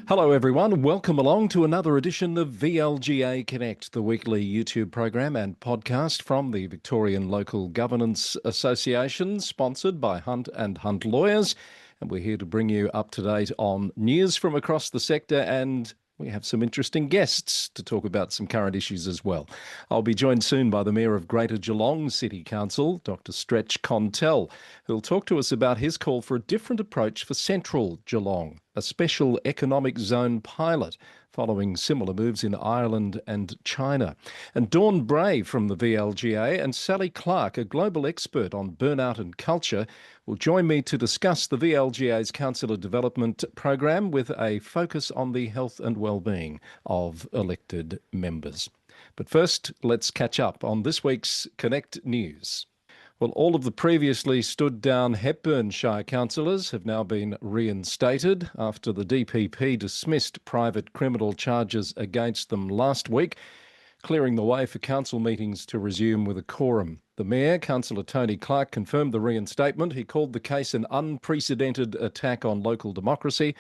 Hello, everyone. Welcome along to another edition of VLGA Connect, the weekly YouTube program and podcast from the Victorian Local Governance Association, sponsored by Hunt and Hunt Lawyers. And we're here to bring you up to date on news from across the sector, and we have some interesting guests to talk about some current issues as well. I'll be joined soon by the Mayor of Greater Geelong City Council, Dr. Stretch Kontelj, who'll talk to us about his call for a different approach for central Geelong, a special economic zone pilot following similar moves in Ireland and China. And Dawn Bray from the VLGA and Sally Clarke, a global expert on burnout and culture, will join me to discuss the VLGA's Councillor Development Program with a focus on the health and wellbeing of elected members. But first, let's catch up on this week's Connect News. Well, all of the previously stood-down Hepburn Shire councillors have now been reinstated after the DPP dismissed private criminal charges against them last week, clearing the way for council meetings to resume with a quorum. The Mayor, Councillor Tony Clarke, confirmed the reinstatement. He called the case an unprecedented attack on local democracy,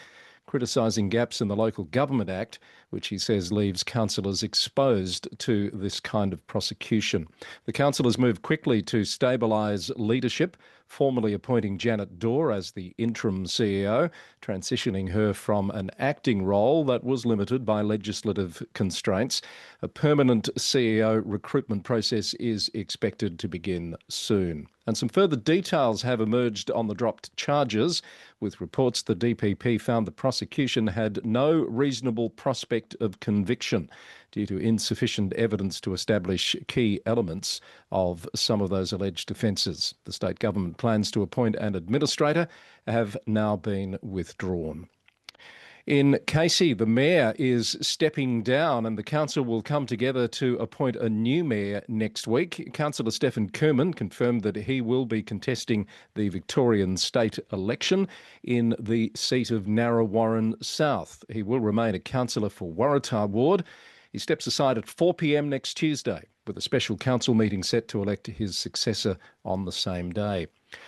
criticising gaps in the Local Government Act, which he says leaves councillors exposed to this kind of prosecution. The councillors moved quickly to stabilise leadership, formally appointing Janet Dorr as the interim CEO, transitioning her from an acting role that was limited by legislative constraints. A permanent CEO recruitment process is expected to begin soon. And some further details have emerged on the dropped charges, with reports the DPP found the prosecution had no reasonable prospect of conviction due to insufficient evidence to establish key elements of some of those alleged offences. The state government plans to appoint an administrator have now been withdrawn. In Casey, the mayor is stepping down and the council will come together to appoint a new mayor next week. Councillor Stephen Kerman confirmed that he will be contesting the Victorian state election in the seat of Narre South. He will remain a councillor for Waratah Ward. He steps aside at 4 p.m. next Tuesday, with a special council meeting set to elect his successor on the same day.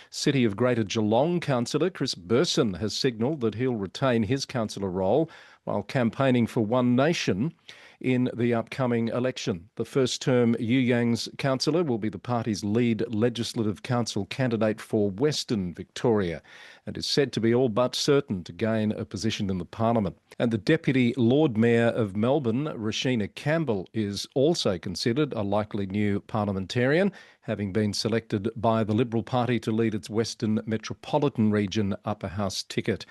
City of Greater Geelong councillor Chris Burson has signalled that he'll retain his councillor role while campaigning for One Nation in the upcoming election. The first-term Youyang's councillor will be the party's lead Legislative Council candidate for Western Victoria and is said to be all but certain to gain a position in the Parliament. And the Deputy Lord Mayor of Melbourne, Rashina Campbell, is also considered a likely new parliamentarian, having been selected by the Liberal Party to lead its Western Metropolitan Region Upper House ticket.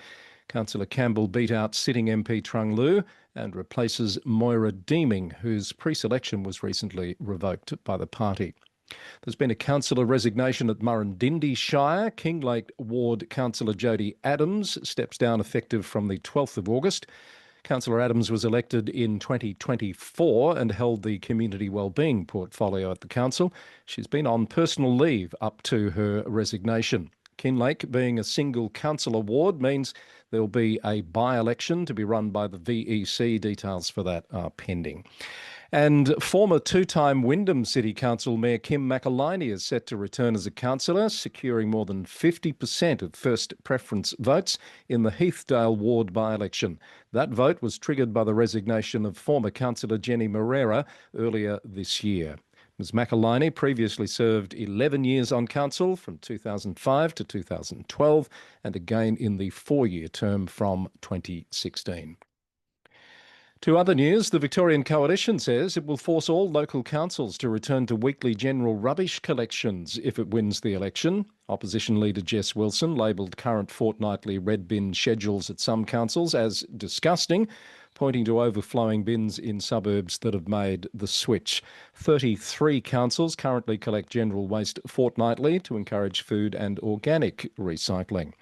Councillor Campbell beat out sitting MP Trung Lu and replaces Moira Deeming, whose pre-selection was recently revoked by the party. There's been a councillor resignation at Murrindindi Shire. Kinglake Ward Councillor Jodie Adams steps down effective from the 12th of August. Councillor Adams was elected in 2024 and held the community wellbeing portfolio at the council. She's been on personal leave up to her resignation. Kinglake, being a single councillor ward, means there'll be a by-election to be run by the VEC. Details for that are pending. And former two-time Wyndham City Council Mayor Kim McAliney is set to return as a councillor, securing more than 50% of first preference votes in the Heathdale ward by-election. That vote was triggered by the resignation of former councillor Jenny Moreira earlier this year. Ms McAliney previously served 11 years on council from 2005 to 2012 and again in the four-year term from 2016. To other news, the Victorian Coalition says it will force all local councils to return to weekly general rubbish collections if it wins the election. Opposition leader Jess Wilson labelled current fortnightly red bin schedules at some councils as disgusting, pointing to overflowing bins in suburbs that have made the switch. 33 councils currently collect general waste fortnightly to encourage food and organic recycling.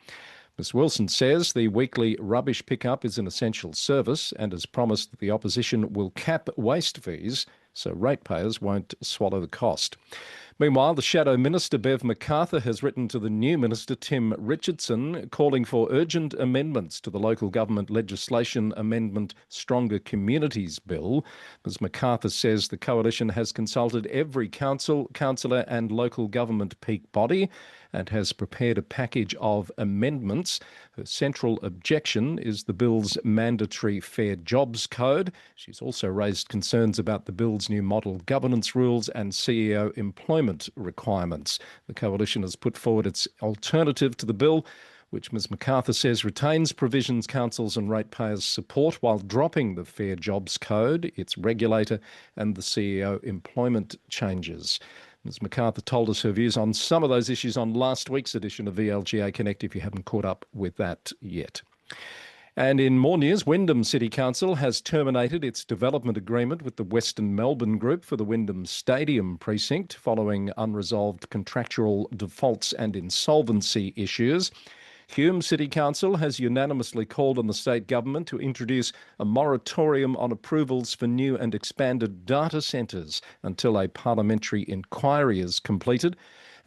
Ms Wilson says the weekly rubbish pickup is an essential service and has promised that the opposition will cap waste fees so ratepayers won't swallow the cost. Meanwhile, the Shadow Minister, Bev McArthur, has written to the new Minister, Tim Richardson, calling for urgent amendments to the Local Government Legislation Amendment Stronger Communities Bill. Ms McArthur says the coalition has consulted every council, councillor and local government peak body and has prepared a package of amendments. Her central objection is the bill's mandatory Fair Jobs Code. She's also raised concerns about the bill's new model governance rules and CEO employment requirements. The coalition has put forward its alternative to the bill, which Ms McArthur says retains provisions councils and ratepayers support while dropping the Fair Jobs Code, its regulator, and the CEO employment changes. Ms McArthur told us her views on some of those issues on last week's edition of VLGA Connect, if you haven't caught up with that yet. And in more news, Wyndham City Council has terminated its development agreement with the Western Melbourne Group for the Wyndham Stadium precinct following unresolved contractual defaults and insolvency issues. Hume City Council has unanimously called on the state government to introduce a moratorium on approvals for new and expanded data centres until a parliamentary inquiry is completed.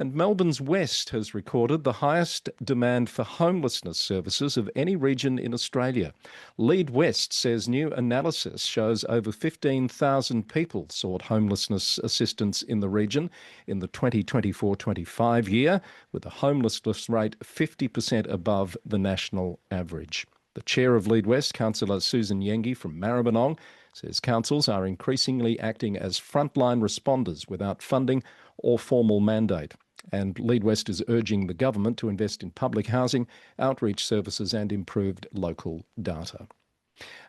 And Melbourne's West has recorded the highest demand for homelessness services of any region in Australia. Lead West says new analysis shows over 15,000 people sought homelessness assistance in the region in the 2024-25 year, with a homelessness rate 50% above the national average. The chair of Lead West, Councillor Susan Yengi from Maribyrnong, says councils are increasingly acting as frontline responders without funding or formal mandate. And Lead West is urging the government to invest in public housing, outreach services and improved local data.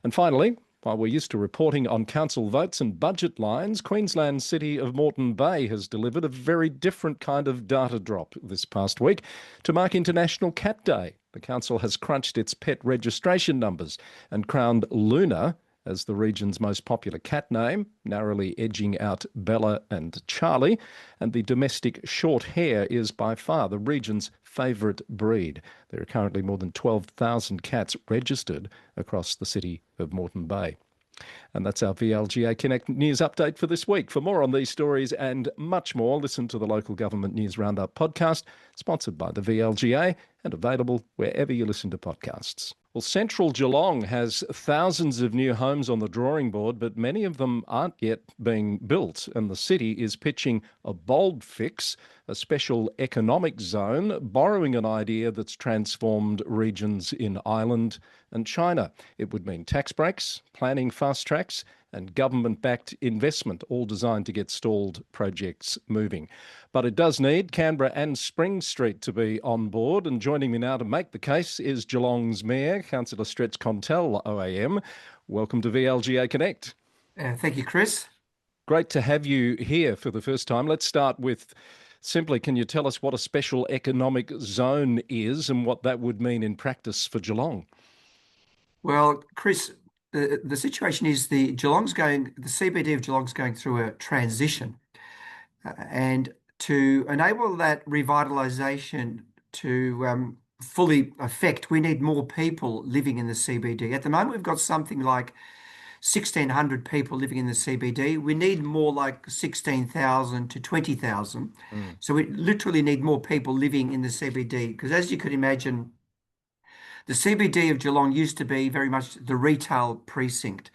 And finally, while we're used to reporting on council votes and budget lines, Queensland's city of Moreton Bay has delivered a very different kind of data drop this past week to mark International Cat Day. The council has crunched its pet registration numbers and crowned Luna as the region's most popular cat name, narrowly edging out Bella and Charlie, and the domestic short hair is by far the region's favourite breed. There are currently more than 12,000 cats registered across the city of Moreton Bay. And that's our VLGA Connect news update for this week. For more on these stories and much more, listen to the Local Government News Roundup podcast, sponsored by the VLGA and available wherever you listen to podcasts. Well, central Geelong has thousands of new homes on the drawing board, but many of them aren't yet being built, and the city is pitching a bold fix, a special economic zone, borrowing an idea that's transformed regions in Ireland and China. It would mean tax breaks, planning fast tracks, and government-backed investment, all designed to get stalled projects moving. But it does need Canberra and Spring Street to be on board, and joining me now to make the case is Geelong's Mayor, Councillor Stretch Kontelj, OAM. Welcome to VLGA Connect. Thank you, Chris. Great to have you here for the first time. Let's start with simply, can you tell us what a special economic zone is and what that would mean in practice for Geelong? Well, Chris, the situation is the CBD of Geelong's going through a transition, and to enable that revitalisation to fully affect, we need more people living in the CBD. At the moment, we've got something like 1,600 people living in the CBD. We need more like 16,000 to 20,000. So we literally need more people living in the CBD because, as you could imagine, the CBD of Geelong used to be very much the retail precinct.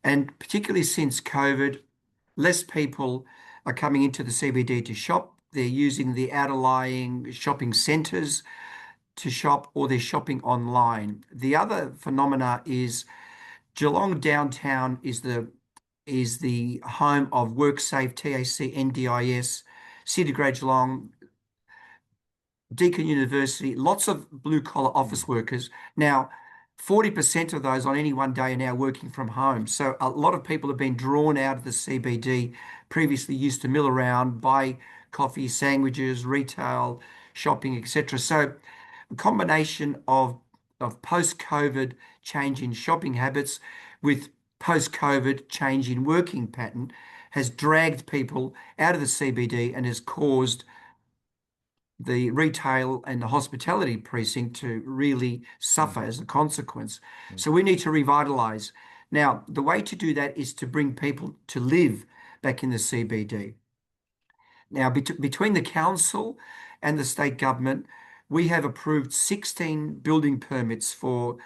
And particularly since COVID, less people are coming into the CBD to shop. They're using the outlying shopping centres to shop, or they're shopping online. The other phenomena is Geelong downtown is the home of WorkSafe, TAC, NDIS, City Grade Geelong, Deakin University, lots of blue-collar office workers. Now, 40% of those on any one day are now working from home. So a lot of people have been drawn out of the CBD, previously used to mill around, buy coffee, sandwiches, retail, shopping, etc. So a combination of post-COVID change in shopping habits with post-COVID change in working pattern has dragged people out of the CBD and has caused the retail and the hospitality precinct to really suffer as a consequence. So we need to revitalise. Now, the way to do that is to bring people to live back in the CBD. Now, between the council and the state government, we have approved 16 building permits for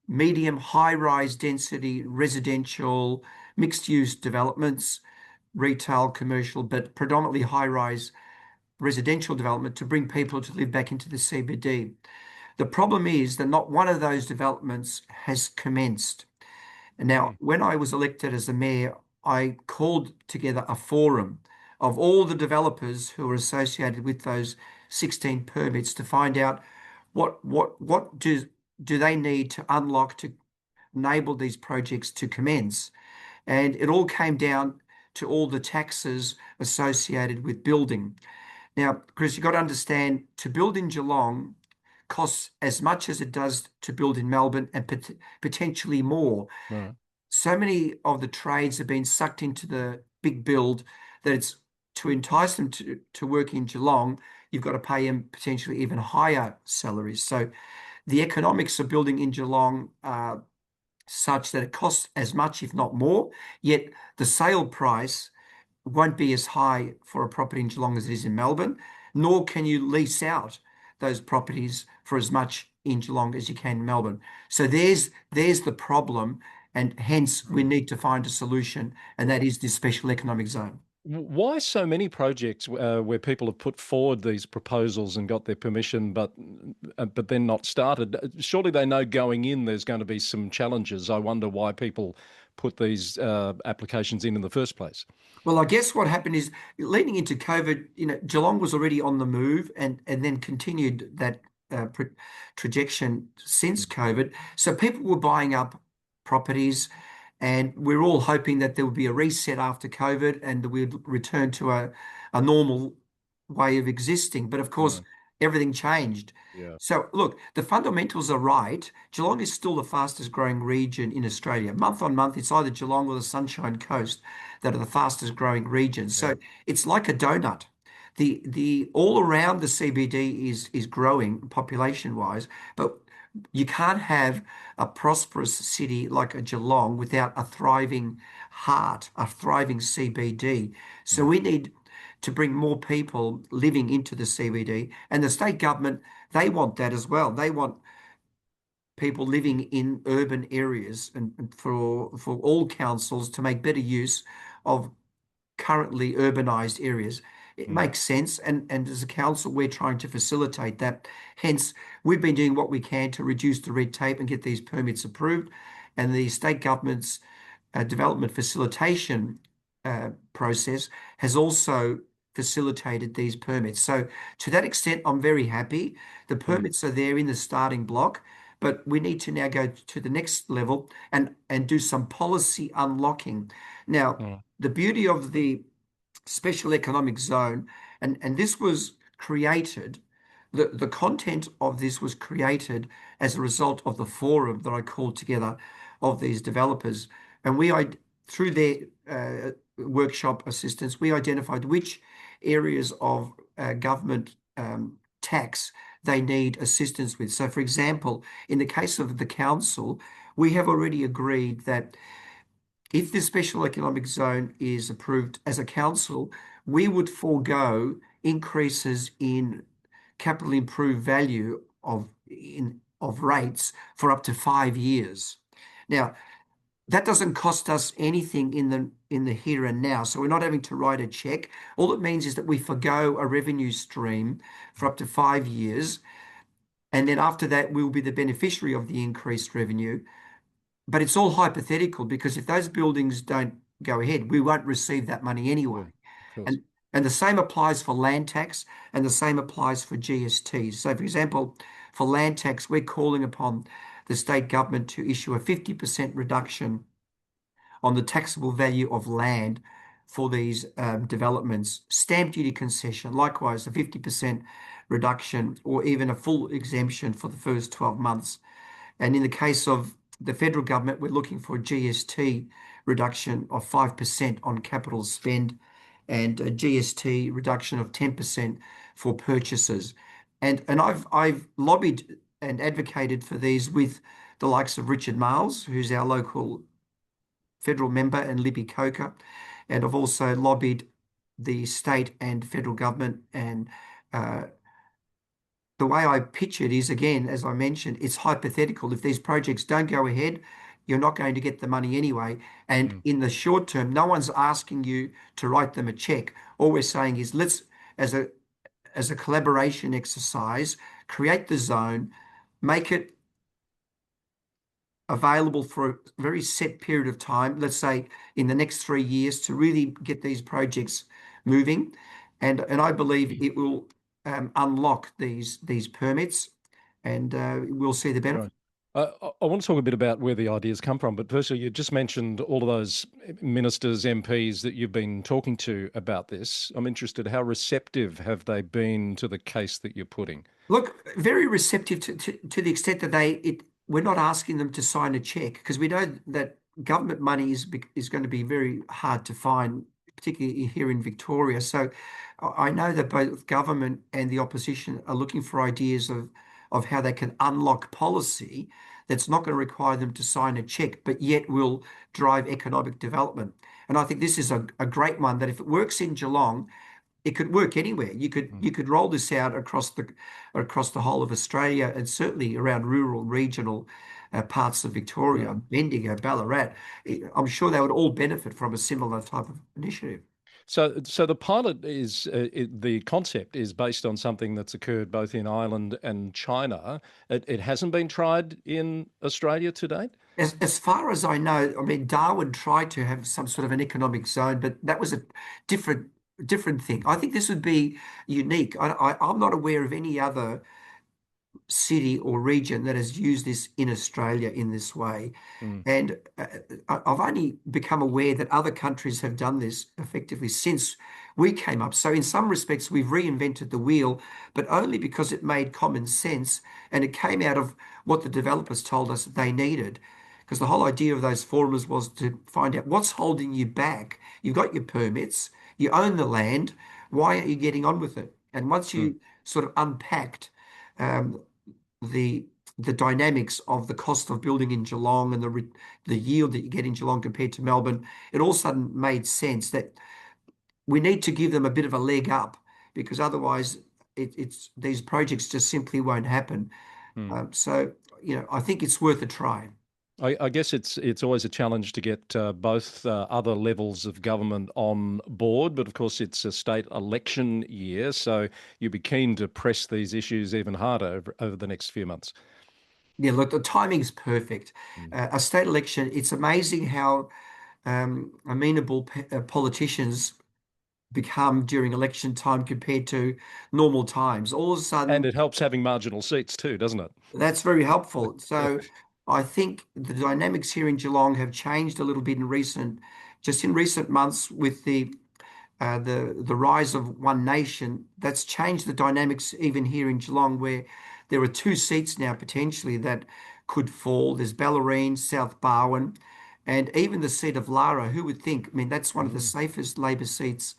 medium high-rise density residential mixed-use developments, retail, commercial, but predominantly high-rise residential development to bring people to live back into the CBD. The problem is that not one of those developments has commenced. And now, Mm. when I was elected as the mayor, I called together a forum of all the developers who are associated with those 16 permits to find out what do they need to unlock to enable these projects to commence. And it all came down to all the taxes associated with building. Now, Chris, you've got to understand, to build in Geelong costs as much as it does to build in Melbourne and potentially more. Right. So many of the trades have been sucked into the big build that it's to entice them to work in Geelong, you've got to pay them potentially even higher salaries. So the economics of building in Geelong are such that it costs as much, if not more, yet the sale price won't be as high for a property in Geelong as it is in Melbourne, nor can you lease out those properties for as much in Geelong as you can in Melbourne. So there's the problem, and hence we need to find a solution, and that is this special economic zone. Why so many projects where people have put forward these proposals and got their permission, but then not started? Surely they know going in there's going to be some challenges. I wonder why people put these applications in the first place. Well, I guess what happened is leading into COVID, Geelong was already on the move and then continued that trajectory since COVID. So people were buying up properties, and we're all hoping that there would be a reset after COVID and that we'd return to a normal way of existing. But of course, Mm. everything changed. Yeah. So look, the fundamentals are right. Geelong is still the fastest growing region in Australia. Month on month, it's either Geelong or the Sunshine Coast that are the fastest growing regions. Yeah. So it's like a donut. The all around the CBD is growing population wise, but you can't have a prosperous city like a Geelong without a thriving heart, a thriving CBD. So Mm. we need to bring more people living into the CBD, and the state government, they want that as well. They want people living in urban areas, and for all councils to make better use of currently urbanized areas. It Mm. makes sense. And as a council, we're trying to facilitate that. Hence, we've been doing what we can to reduce the red tape and get these permits approved. And the state government's development facilitation process has also facilitated these permits. So to that extent, I'm very happy. The Mm. permits are there in the starting block, but we need to now go to the next level and do some policy unlocking. Now, Mm. the beauty of the special economic zone, and this was created, the content of this was created as a result of the forum that I called together of these developers. And through their workshop assistance, we identified which areas of government tax they need assistance with. So, for example, in the case of the council, we have already agreed that if this special economic zone is approved as a council, we would forego increases in capital improved value of rates for up to 5 years. Now, that doesn't cost us anything in the here and now. So we're not having to write a check. All it means is that we forgo a revenue stream for up to 5 years. And then after that, we'll be the beneficiary of the increased revenue. But it's all hypothetical, because if those buildings don't go ahead, we won't receive that money Yeah. anyway. Of course. And the same applies for land tax, and the same applies for GST. So, for example, for land tax, we're calling upon the state government to issue a 50% reduction on the taxable value of land for these developments. Stamp duty concession, likewise, a 50% reduction or even a full exemption for the first 12 months. And in the case of the federal government, we're looking for a GST reduction of 5% on capital spend and a GST reduction of 10% for purchases. And I've lobbied and advocated for these with the likes of Richard Marles, who's our local federal member, and Libby Coker. And I've also lobbied the state and federal government. And uh, the way I pitch it is, again, as I mentioned, it's hypothetical. If these projects don't go ahead, you're not going to get the money anyway. And Mm. in the short term, no one's asking you to write them a check. All we're saying is let's, as a collaboration exercise, create the zone, make it available for a very set period of time, let's say in the next 3 years, to really get these projects moving. And I believe it will unlock these permits, and we'll see the benefit. Right. I want to talk a bit about where the ideas come from, but firstly, you just mentioned all of those ministers, MPs that you've been talking to about this. I'm interested, how receptive have they been to the case that you're putting? Look, very receptive to the extent that we're not asking them to sign a check, because we know that government money is going to be very hard to find, particularly here in Victoria. So I know that both government and the opposition are looking for ideas of how they can unlock policy that's not going to require them to sign a check, but yet will drive economic development. And I think this is a great one, that if it works in Geelong, it could work anywhere. You could Mm. you could roll this out across the whole of Australia, and certainly around rural, regional parts of Victoria, Mm. Bendigo, Ballarat. I'm sure they would all benefit from a similar type of initiative. So the pilot is the concept is based on something that's occurred both in Ireland and China. It hasn't been tried in Australia to date. As far as I know, I mean, Darwin tried to have some sort of an economic zone, but that was a different different thing. I think this would be unique. I'm not aware of any other city or region that has used this in Australia in this way. Mm. And I've only become aware that other countries have done this effectively since we came up. So, in some respects, we've reinvented the wheel, but only because it made common sense and it came out of what the developers told us they needed. Because the whole idea of those forums was to find out what's holding you back. You've got your permits, you own the land, why aren't you getting on with it? And once Mm. you sort of unpacked um, the the dynamics of the cost of building in Geelong and the yield that you get in Geelong compared to Melbourne, it all of a sudden made sense that we need to give them a bit of a leg up, because otherwise it's these projects just simply won't happen. Mm. So, I think it's worth a try. I guess it's always a challenge to get both other levels of government on board, but of course it's a state election year, so you'd be keen to press these issues even harder over the next few months. Yeah, look, the timing's perfect. Mm. A state election, it's amazing how amenable politicians become during election time compared to normal times. All of a And sudden, it helps having marginal seats too, doesn't it? that's very helpful. So I think the dynamics here in Geelong have changed a little bit just in recent months, with the rise of One Nation. That's changed the dynamics even here in Geelong, where there are two seats now potentially that could fall. There's Bellarine, South Barwon, and even the seat of Lara. Who would think? I mean, that's one of the Mm. safest Labor seats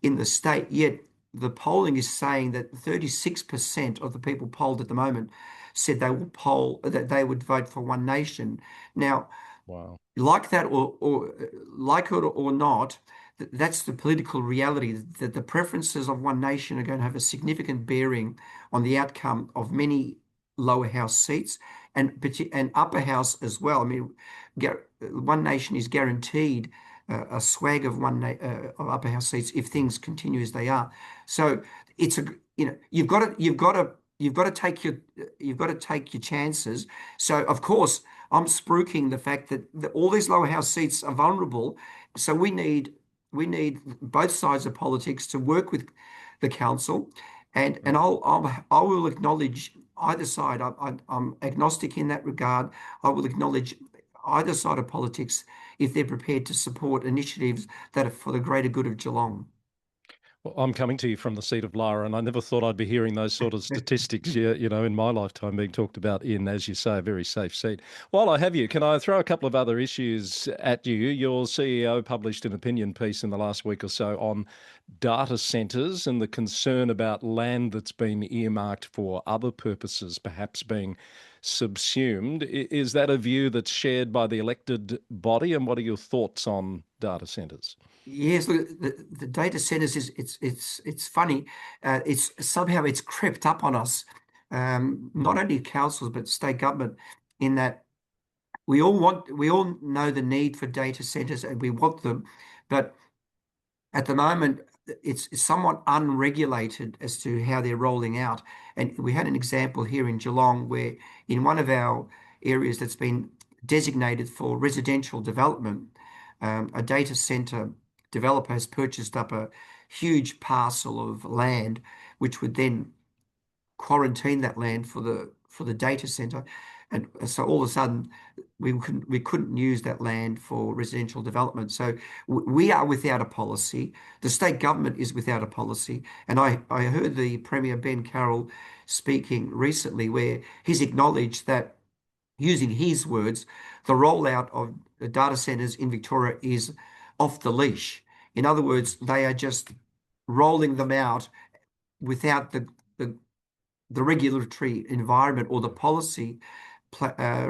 in the state. Yet the polling is saying that 36% of the people polled at the moment said that they would vote for One Nation. Now, Wow. like that, or like it or not, that's the political reality, that the preferences of One Nation are going to have a significant bearing on the outcome of many lower house seats, and upper house as well. I mean, One Nation is guaranteed a swag of of upper house seats if Mm. things continue as they are. So it's you've got to take your chances. So of course, I'm spruiking the fact that all these lower house seats are vulnerable. So we need both sides of politics to work with the council, and Mm. I will acknowledge either side. I'm agnostic in that regard. I will acknowledge either side of politics if they're prepared to support initiatives that are for the greater good of Geelong. Well, I'm coming to you from the seat of Lara, and I never thought I'd be hearing those sort of statistics, yeah, in my lifetime being talked about in, as you say, a very safe seat. While I have you, can I throw a couple of other issues at you? Your CEO published an opinion piece in the last week or so on data centres and the concern about land that's been earmarked for other purposes, perhaps being subsumed. Is that a view that's shared by the elected body, and what are your thoughts on data centres? Yes, look, the data centers is it's funny. It's somehow it's crept up on us, not only councils but state government, in that we all know the need for data centers and we want them, but at the moment it's somewhat unregulated as to how they're rolling out. And we had an example here in Geelong where in one of our areas that's been designated for residential development, a data center developer has purchased up a huge parcel of land, which would then quarantine that land for the data center, and so all of a sudden we couldn't use that land for residential development. So we are without a policy. The state government is without a policy, and I heard the Premier Ben Carroll speaking recently where he's acknowledged that, using his words, the rollout of the data centers in Victoria is off the leash. In other words, they are just rolling them out without the the regulatory environment or the policy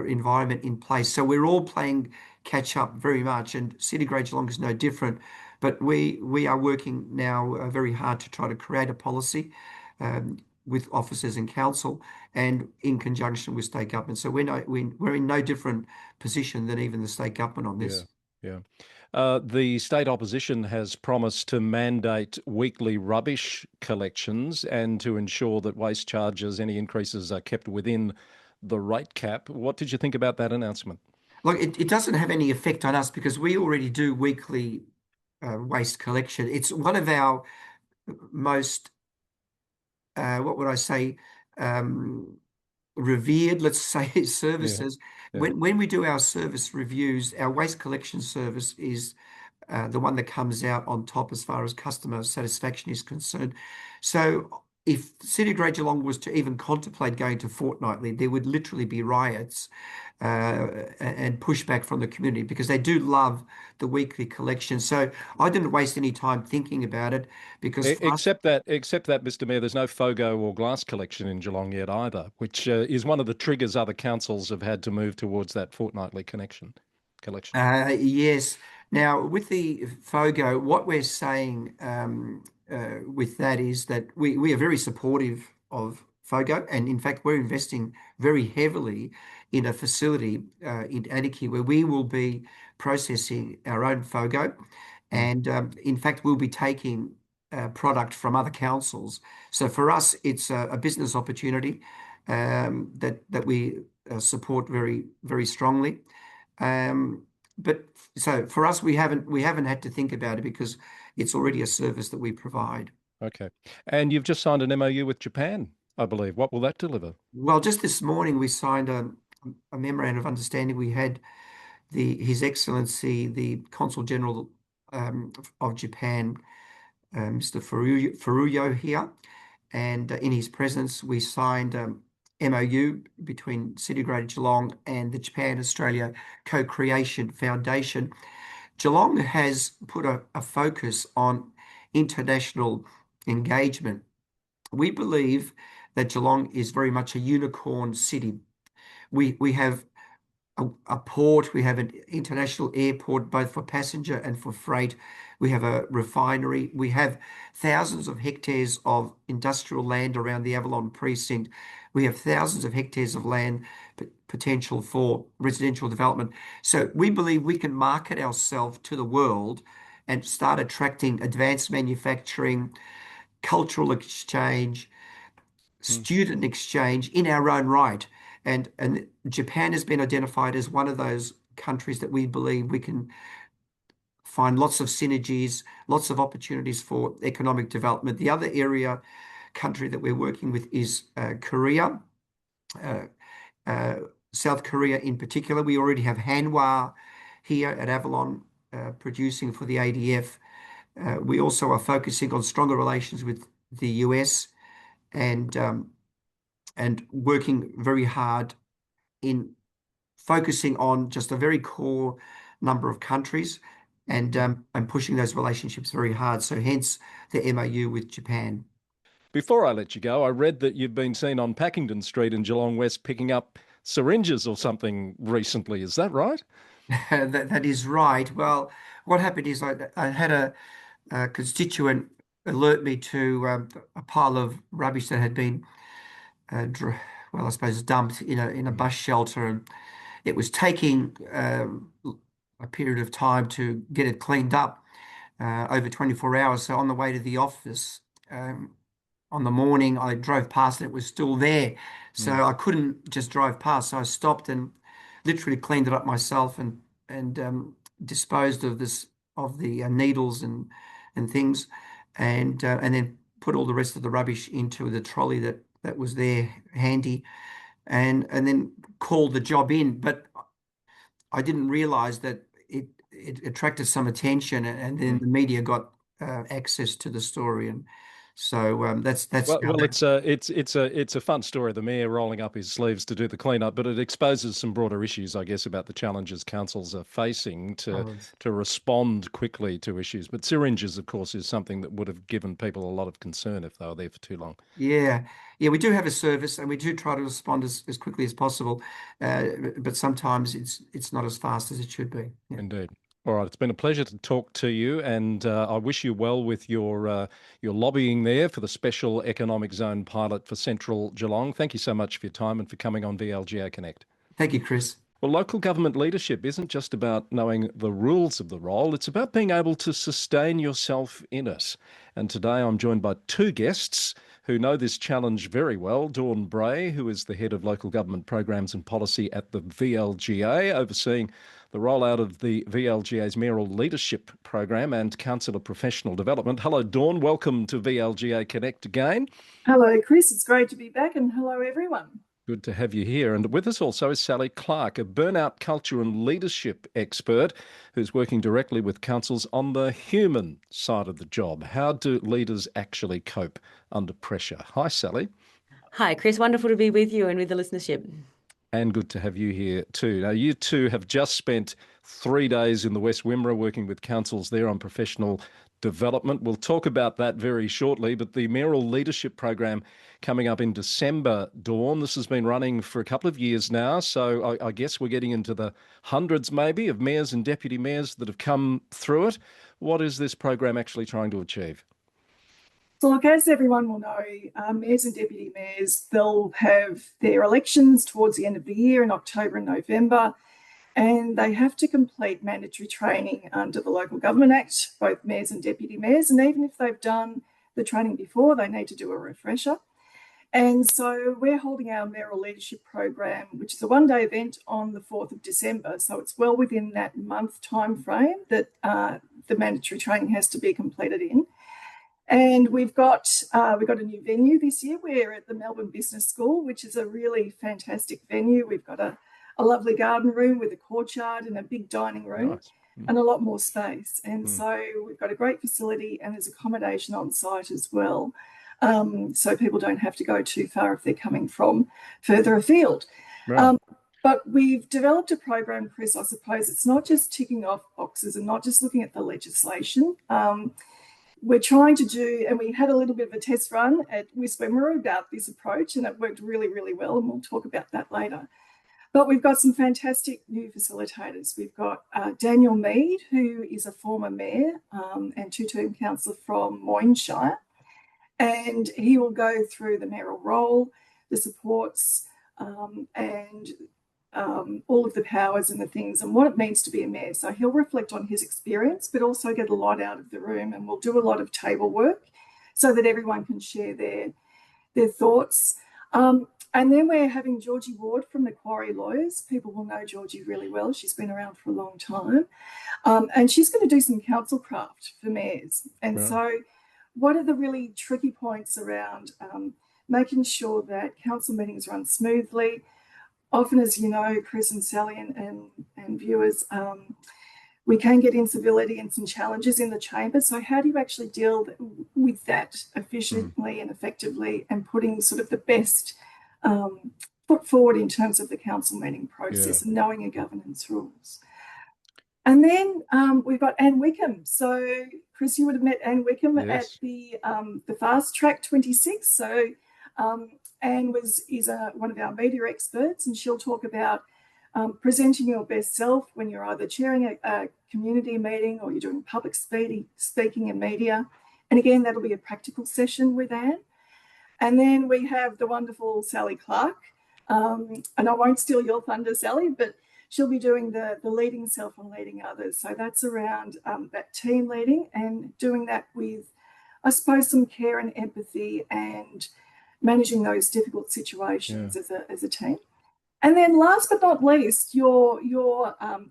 environment in place. So we're all playing catch up very much, and City Grade Geelong is no different. But we are working now very hard to try to create a policy with officers in council and in conjunction with state government. So we're in no different position than even the state government on Yeah, this. yeah. The state opposition has promised to mandate weekly rubbish collections and to ensure that waste charges, any increases are kept within the rate cap. What did you think about that announcement? Like it doesn't have any effect on us because we already do weekly waste collection. It's one of our most, what would I say, um, revered, let's say, Yeah, services. yeah. When we do our service reviews, our waste collection service is the one that comes out on top as far as customer satisfaction is concerned. So if City of Great Geelong was to even contemplate going to fortnightly, there would literally be riots and pushback from the community because they do love the weekly collection. So I didn't waste any time thinking about it because for us, Except that, Mr. Mayor, there's no FOGO or glass collection in Geelong yet either, which is one of the triggers other councils have had to move towards that fortnightly collection. yes. Now, with the FOGO, what we're saying with that is that we are very supportive of FOGO. And in fact, we're investing very heavily in a facility in Anarchy where we will be processing our own FOGO. Mm. And in fact, we'll be taking product from other councils. So for us, it's a business opportunity that we support very, very strongly. Um, but so for us, we haven't had to think about it because it's already a service that we provide. Okay. And you've just signed an MOU with Japan, I believe. What will that deliver? Well, just this morning we signed a memorandum of understanding. We had His Excellency, the Consul General of Japan, Mr. Furuyo here, and in his presence we signed MOU between City of Greater Geelong and the Japan Australia Co-Creation Foundation. Geelong has put a focus on international engagement. We believe that Geelong is very much a unicorn city. We have a port, we have an international airport, both for passenger and for freight. We have a refinery. We have thousands of hectares of industrial land around the Avalon precinct. We have thousands of hectares of land potential for residential development. So we believe we can market ourselves to the world and start attracting advanced manufacturing, cultural exchange, Mm. student exchange in our own right. And Japan has been identified as one of those countries that we believe we can find lots of synergies, lots of opportunities for economic development. The other country that we're working with is Korea, uh, uh, South Korea in particular. We already have Hanwha here at Avalon producing for the ADF. We also are focusing on stronger relations with the US and working very hard in focusing on just a very core number of countries and pushing those relationships very hard. So hence the MOU with Japan. Before I let you go, I read that you've been seen on Packington Street in Geelong West picking up syringes or something recently. Is that right? That is right. Well, what happened is I had a constituent alert me to a pile of rubbish that had been, well, I suppose, dumped in a Mm, bus shelter, and it was taking a period of time to get it cleaned up, over 24 hours. So on the way to the office, um, on the morning, I drove past and it was still there. So mm. I couldn't just drive past. So I stopped and literally cleaned it up myself, and disposed of the needles and things, and then put all the rest of the rubbish into the trolley that was there handy, and then called the job in. But I didn't realize that it attracted some attention, and then Mm. the media got access to the story, and so that's Well, it's a fun story. The mayor rolling up his sleeves to do the cleanup, but it exposes some broader issues, I guess, about the challenges councils are facing to respond quickly to issues. But syringes, of course, is something that would have given people a lot of concern if they were there for too long. Yeah, yeah, we do have a service, and we do try to respond as quickly as possible, but sometimes it's not as fast as it should be. Yeah. Indeed. All right, it's been a pleasure to talk to you, and I wish you well with your lobbying there for the special economic zone pilot for Central Geelong. Thank you so much for your time and for coming on VLGA Connect. Thank you, Chris. Well, local government leadership isn't just about knowing the rules of the role, it's about being able to sustain yourself in it. And today I'm joined by two guests who know this challenge very well. Dawn Bray, who is the head of local government programs and policy at the VLGA, overseeing the rollout of the VLGA's Mayoral Leadership program and Councillor Professional Development. Hello, Dawn. Welcome to VLGA Connect again. Hello, Chris. It's great to be back, and hello, everyone. Good to have you here. And with us also is Sally Clarke, a burnout culture and leadership expert who's working directly with councils on the human side of the job. How do leaders actually cope under pressure? Hi, Sally. Hi, Chris. Wonderful to be with you and with the listenership. And good to have you here too. Now, you two have just spent 3 days in the West Wimmera working with councils there on professional development. We'll talk about that very shortly, but the Mayoral Leadership Program coming up in December, Dawn. This has been running for a couple of years now, so I guess we're getting into the hundreds maybe of mayors and deputy mayors that have come through it. What is this program actually trying to achieve? So, look, as everyone will know, mayors and deputy mayors, they'll have their elections towards the end of the year in October and November, and they have to complete mandatory training under the Local Government Act, both mayors and deputy mayors. And even if they've done the training before, they need to do a refresher. And so we're holding our Mayoral Leadership Program, which is a one-day event on the 4th of December. So it's well within that month time frame that the mandatory training has to be completed in. And we've got a new venue this year. We're at the Melbourne Business School, which is a really fantastic venue. We've got a lovely garden room with a courtyard and a big dining room. Nice. And a lot more space. And so we've got a great facility, and there's accommodation on site as well. So people don't have to go too far if they're coming from further afield. Right. But we've developed a program, Chris. I suppose it's not just ticking off boxes and not just looking at the legislation. We're trying to do, and we had a little bit of a test run at West Wimmera about this approach, and it worked really, really well, and we'll talk about that later. But we've got some fantastic new facilitators. We've got Daniel Mead, who is a former mayor and two-term councillor from Moyne, and he will go through the mayoral role, the supports, and all of the powers and the things and what it means to be a mayor. So he'll reflect on his experience, but also get a lot out of the room, and we'll do a lot of table work so that everyone can share their thoughts. And then we're having Georgie Ward from Macquarie Lawyers. People will know Georgie really well. She's been around for a long time. And she's going to do some council craft for mayors. And so what are the really tricky points around making sure that council meetings run smoothly? Often, as you know, Chris and Sally and viewers, we can get incivility and some challenges in the chamber. So how do you actually deal with that efficiently and effectively, and putting sort of the best put forward in terms of the council meeting process and knowing your governance rules? And then we've got Anne Wickham. So, Chris, you would have met Anne Wickham at the Fast Track 26. So Anne is one of our media experts, and she'll talk about presenting your best self when you're either chairing a community meeting or you're doing public speaking in media. And again, that'll be a practical session with Anne. And then we have the wonderful Sally Clarke. And I won't steal your thunder, Sally, but she'll be doing the leading self and leading others. So that's around that team leading and doing that with, I suppose, some care and empathy and managing those difficult situations as a team. And then last but not least, your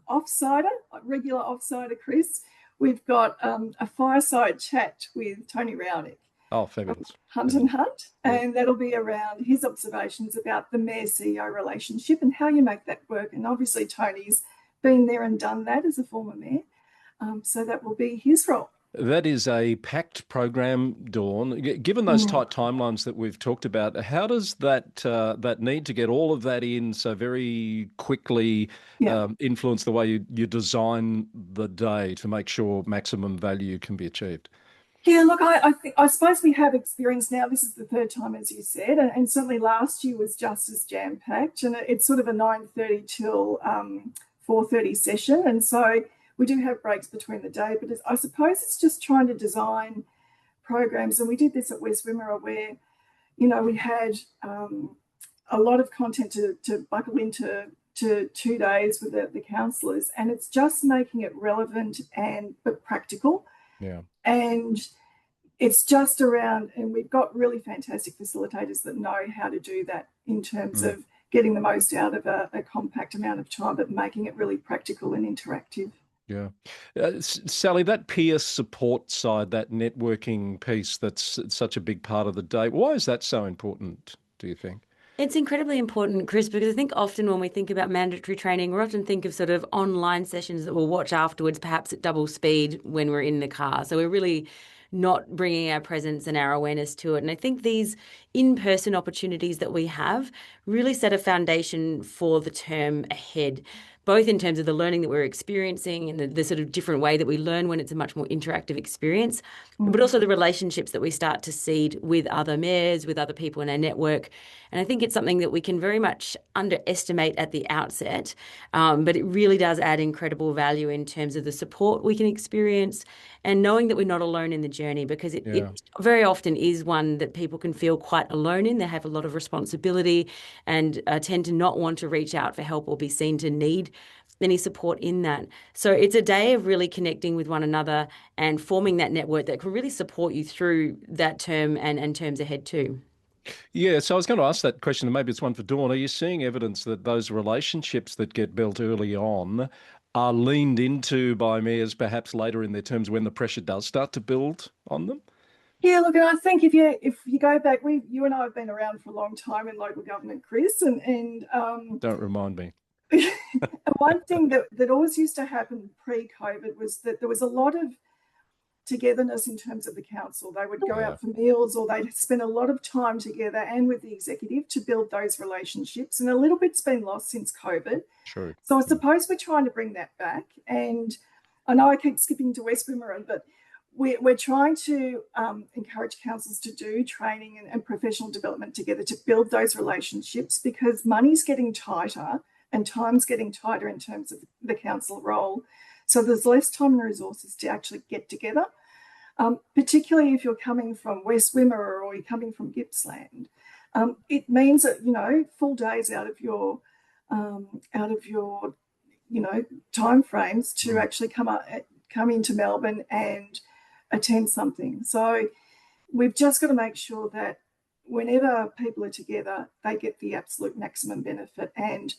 offsider, regular offsider, Chris, we've got a fireside chat with Tony Rowdick. Oh, fabulous. Hunt and Hunt. And that'll be around his observations about the mayor-CEO relationship and how you make that work. And obviously Tony's been there and done that as a former mayor. So that will be his role. That is a packed program, Dawn. Given those tight timelines that we've talked about, how does that need to get all of that in so very quickly influence the way you design the day to make sure maximum value can be achieved? Yeah, look, I suppose we have experience now. This is the third time, as you said, and certainly last year was just as jam-packed, and it's sort of a 9:30 till 4:30 session, and so we do have breaks between the day, but I suppose it's just trying to design programs. And we did this at West Wimmera where, we had a lot of content to buckle into 2 days with the councillors. And it's just making it relevant but practical. Yeah. And it's just around, and we've got really fantastic facilitators that know how to do that in terms of getting the most out of a compact amount of time, but making it really practical and interactive. Yeah. Sally, that peer support side, that networking piece, that's such a big part of the day. Why is that so important, do you think? It's incredibly important, Chris, because I think often when we think about mandatory training, we often think of sort of online sessions that we'll watch afterwards, perhaps at double speed when we're in the car. So we're really not bringing our presence and our awareness to it. And I think these in-person opportunities that we have really set a foundation for the term ahead, both in terms of the learning that we're experiencing and the sort of different way that we learn when it's a much more interactive experience, but also the relationships that we start to seed with other mayors, with other people in our network. And I think it's something that we can very much underestimate at the outset, but it really does add incredible value in terms of the support we can experience and knowing that we're not alone in the journey, because it very often is one that people can feel quite alone in. They have a lot of responsibility and tend to not want to reach out for help or be seen to need any support in that. So it's a day of really connecting with one another and forming that network that can really support you through that term and terms ahead too. Yeah, so I was going to ask that question, and maybe it's one for Dawn. Are you seeing evidence that those relationships that get built early on are leaned into by mayors perhaps later in their terms when the pressure does start to build on them? Yeah, look, and I think if you go back, you and I have been around for a long time in local government, Chris, and Don't remind me. one thing that always used to happen pre-COVID was that there was a lot of togetherness in terms of the council. They would go out for meals, or they'd spend a lot of time together and with the executive to build those relationships. And a little bit's been lost since COVID. True. So I suppose we're trying to bring that back. And I know I keep skipping to West Wimmera, but we're trying to encourage councils to do training and professional development together to build those relationships, because money's getting tighter and time's getting tighter in terms of the council role. So there's less time and resources to actually get together, particularly if you're coming from West Wimmera or you're coming from Gippsland. It means that, full days out of your time frames to actually come into Melbourne and attend something. So we've just got to make sure that whenever people are together, they get the absolute maximum benefit. And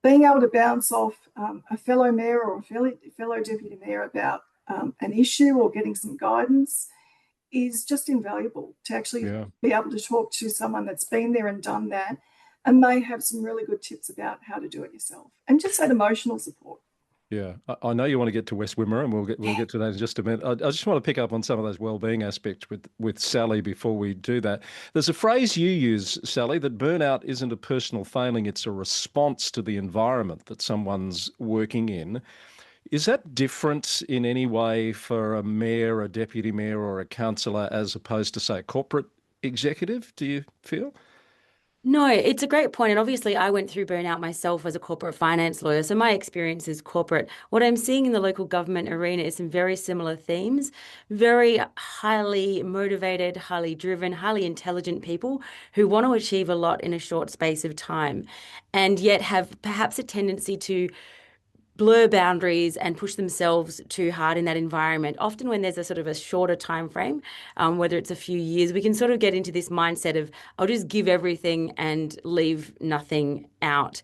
being able to bounce off a fellow mayor or a fellow deputy mayor about an issue or getting some guidance is just invaluable, to actually be able to talk to someone that's been there and done that and may have some really good tips about how to do it yourself, and just that emotional support. Yeah, I know you want to get to West Wimmera, and we'll get to that in just a minute. I just want to pick up on some of those wellbeing aspects with Sally before we do that. There's a phrase you use, Sally, that burnout isn't a personal failing, it's a response to the environment that someone's working in. Is that different in any way for a mayor, a deputy mayor, or a councillor as opposed to, say, a corporate executive, do you feel? No, it's a great point. And obviously, I went through burnout myself as a corporate finance lawyer. So my experience is corporate. What I'm seeing in the local government arena is some very similar themes, very highly motivated, highly driven, highly intelligent people who want to achieve a lot in a short space of time and yet have perhaps a tendency to blur boundaries and push themselves too hard in that environment. Often when there's a sort of a shorter time frame, whether it's a few years, we can sort of get into this mindset of I'll just give everything and leave nothing out.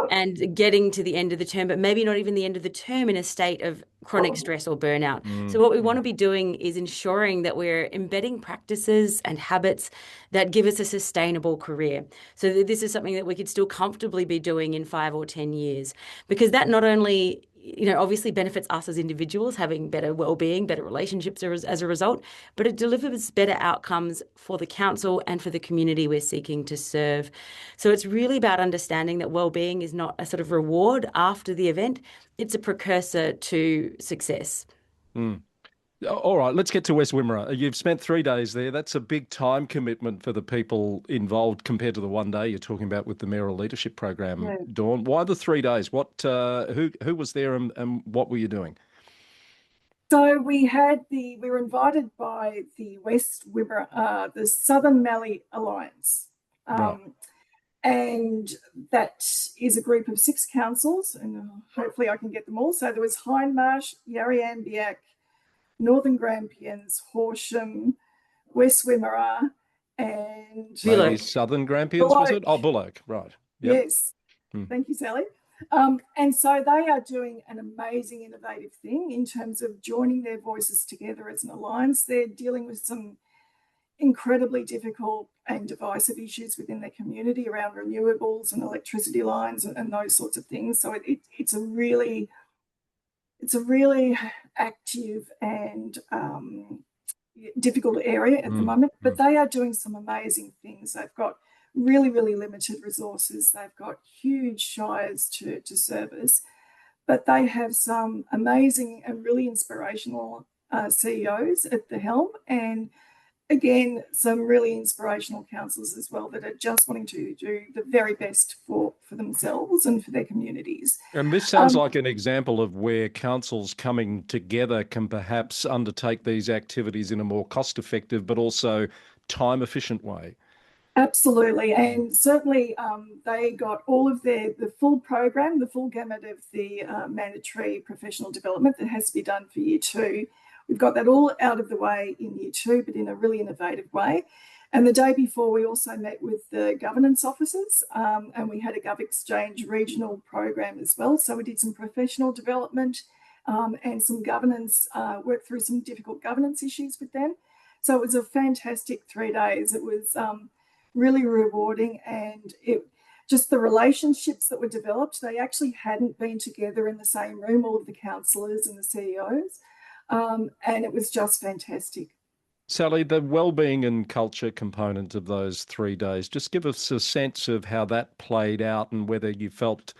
And getting to the end of the term, but maybe not even the end of the term in a state of chronic stress or burnout. So what we want to be doing is ensuring that we're embedding practices and habits that give us a sustainable career. So that this is something that we could still comfortably be doing in 5 or 10 years, because that not only obviously benefits us as individuals, having better well-being, better relationships as a result, but it delivers better outcomes for the council and for the community we're seeking to serve. So it's really about understanding that well-being is not a sort of reward after the event, it's a precursor to success. All right, let's get to West Wimmera. You've spent 3 days there. That's a big time commitment for the people involved compared to the one day you're talking about with the Mayoral Leadership Program, Yeah. Dawn. Why the 3 days? Who was there and what were you doing? So we were invited by the West Wimmera, the Southern Mallee Alliance. Right. And that is a group of 6 councils, and hopefully I can get them all. So there was Hindmarsh, Yarriambiack, Northern Grampians, Horsham, West Wimmera, and Maybe Southern Grampians, was it? Oh, Bullock, right. Yep. Yes. Thank you, Sally. And so they are doing an amazing, innovative thing in terms of joining their voices together as an alliance. They're dealing with some incredibly difficult and divisive issues within their community around renewables and electricity lines and those sorts of things. So it's a really active and difficult area at the moment, but they are doing some amazing things. They've got really, really limited resources. They've got huge shires to service, but they have some amazing and really inspirational CEOs at the helm, and again, some really inspirational councillors as well that are just wanting to do the very best for themselves and for their communities. And this sounds like an example of where councils coming together can perhaps undertake these activities in a more cost-effective but also time-efficient way. Absolutely, and certainly they got all of the full program, the full gamut of the mandatory professional development that has to be done for Year 2. We've got that all out of the way in Year 2, but in a really innovative way. And the day before, we also met with the governance officers, and we had a GovExchange regional program as well. So we did some professional development and some governance, worked through some difficult governance issues with them. So it was a fantastic 3 days. It was really rewarding, and just the relationships that were developed. They actually hadn't been together in the same room, all of the councillors and the CEOs, and it was just fantastic. Sally, the wellbeing and culture component of those 3 days, just give us a sense of how that played out and whether you felt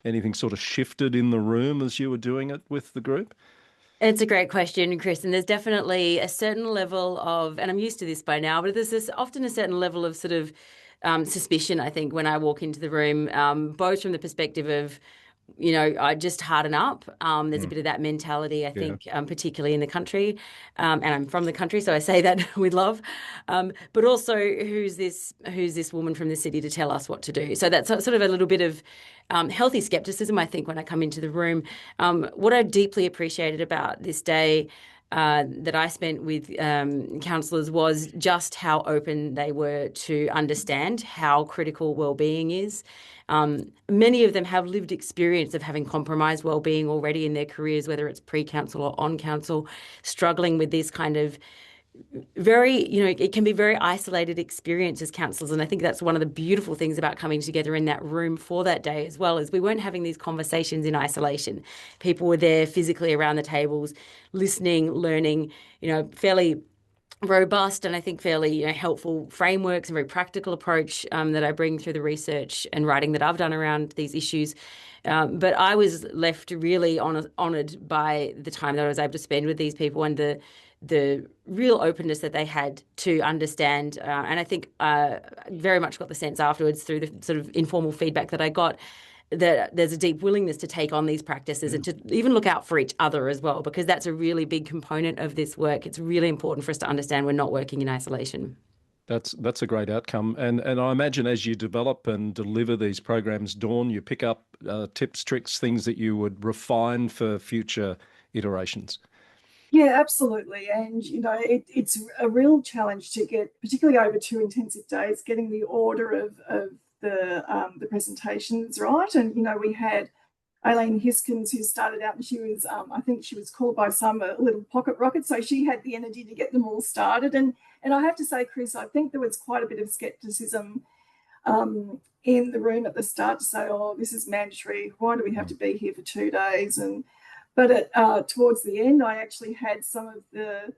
anything sort of shifted in the room as you were doing it with the group. It's a great question, Chris, and there's definitely a certain level of, and I'm used to this by now, but there's often a certain level of sort of suspicion, I think, when I walk into the room, both from the perspective of, I just harden up. There's a bit of that mentality, I think, particularly in the country. And I'm from the country, so I say that with love. But also, who's this woman from the city to tell us what to do? So that's sort of a little bit of healthy skepticism, I think, when I come into the room. What I deeply appreciated about this day that I spent with councillors was just how open they were to understand how critical wellbeing is. Many of them have lived experience of having compromised wellbeing already in their careers, whether it's pre-council or on council, struggling with this kind of very, it can be very isolated experience as councillors. And I think that's one of the beautiful things about coming together in that room for that day as well, is we weren't having these conversations in isolation. People were there physically around the tables, listening, learning, fairly robust and I think fairly helpful frameworks and very practical approach that I bring through the research and writing that I've done around these issues. But I was left really honoured by the time that I was able to spend with these people and the real openness that they had to understand. And I think very much got the sense afterwards through the sort of informal feedback that I got that there's a deep willingness to take on these practices and to even look out for each other as well, because that's a really big component of this work. It's really important for us to understand we're not working in isolation. That's a great outcome. And I imagine as you develop and deliver these programs, Dawn, you pick up tips, tricks, things that you would refine for future iterations. Yeah, absolutely. And, you know, it's a real challenge to get, particularly over 2 intensive days, getting the order of the presentations right. And, you know, we had Aileen Hiskins, who started out, and she was, I think she was called by some a little pocket rocket. So she had the energy to get them all started. And I have to say, Chris, I think there was quite a bit of skepticism in the room at the start to say, oh, this is mandatory. Why do we have to be here for 2 days? But towards the end, I actually had some of the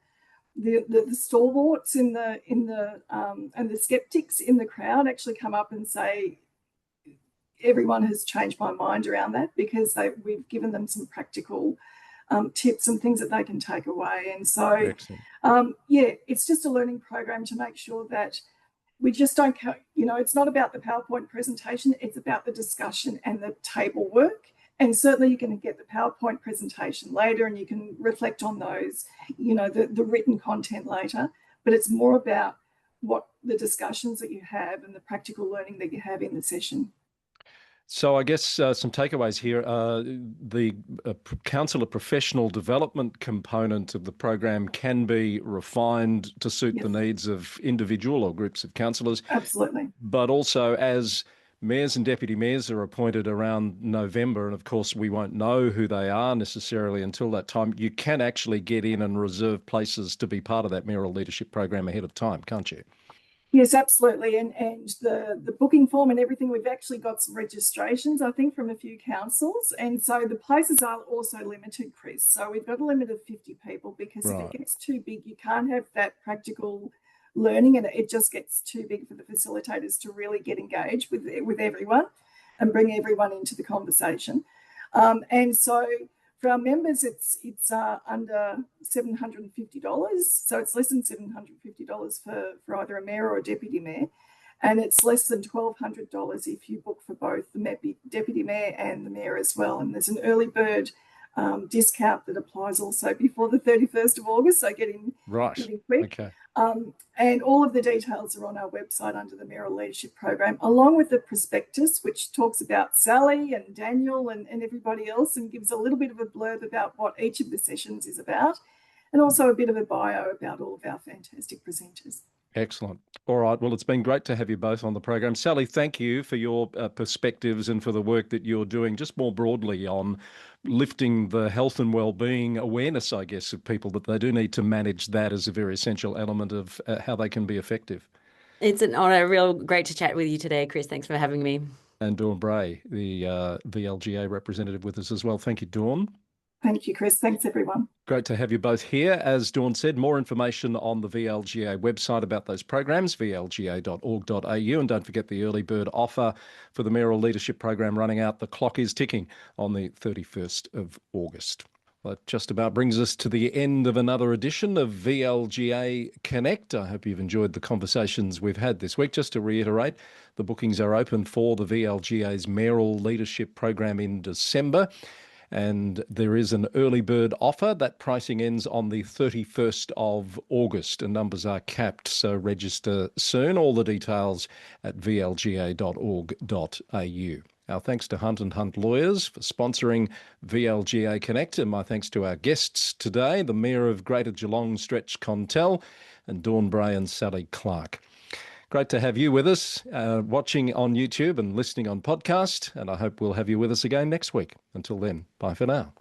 stalwarts and the skeptics in the crowd actually come up and say, everyone has changed my mind around that, because we've given them some practical tips and things that they can take away. And so, yeah, it's just a learning program to make sure that we just don't, you know, it's not about the PowerPoint presentation, it's about the discussion and the table work. And certainly you can get the PowerPoint presentation later and you can reflect on those, you know, the written content later, but it's more about what the discussions that you have and the practical learning that you have in the session. So I guess some takeaways here. The councillor professional development component of the program can be refined to suit the needs of individual or groups of councillors. Absolutely. But also as mayors and deputy mayors are appointed around November, and of course we won't know who they are necessarily until that time, you can actually get in and reserve places to be part of that mayoral leadership program ahead of time, can't you? Yes, absolutely. And the booking form and everything, we've actually got some registrations, I think, from a few councils. And so the places are also limited, Chris. So we've got a limit of 50 people, because if it gets too big, you can't have that practical learning, and it just gets too big for the facilitators to really get engaged with everyone and bring everyone into the conversation. And so for our members, it's under $750, so it's less than $750 for either a mayor or a deputy mayor, and it's less than $1,200 if you book for both the deputy mayor and the mayor as well. And there's an early bird discount that applies also before the 31st of August, so getting quick. Okay. And all of the details are on our website under the Mayoral Leadership Program, along with the prospectus, which talks about Sally and Daniel and everybody else, and gives a little bit of a blurb about what each of the sessions is about, and also a bit of a bio about all of our fantastic presenters. Excellent. All right. Well, it's been great to have you both on the program. Sally, thank you for your perspectives and for the work that you're doing just more broadly on lifting the health and wellbeing awareness, I guess, of people, that they do need to manage that as a very essential element of how they can be effective. It's an honour. Real great to chat with you today, Chris. Thanks for having me. And Dawn Bray, the VLGA representative, with us as well. Thank you, Dawn. Thank you, Chris. Thanks, everyone. Great to have you both here. As Dawn said, more information on the VLGA website about those programs, vlga.org.au. And don't forget the early bird offer for the Mayoral Leadership Program running out. The clock is ticking on the 31st of August. Well, that just about brings us to the end of another edition of VLGA Connect. I hope you've enjoyed the conversations we've had this week. Just to reiterate, the bookings are open for the VLGA's Mayoral Leadership Program in December. And there is an early bird offer. That pricing ends on the 31st of August, and numbers are capped, so register soon. All the details at vlga.org.au. Our thanks to Hunt & Hunt Lawyers for sponsoring VLGA Connect, and my thanks to our guests today, the Mayor of Greater Geelong, Stretch Kontelj, and Dawn Bray and Sally Clarke. Great to have you with us, watching on YouTube and listening on podcast, and I hope we'll have you with us again next week. Until then, bye for now.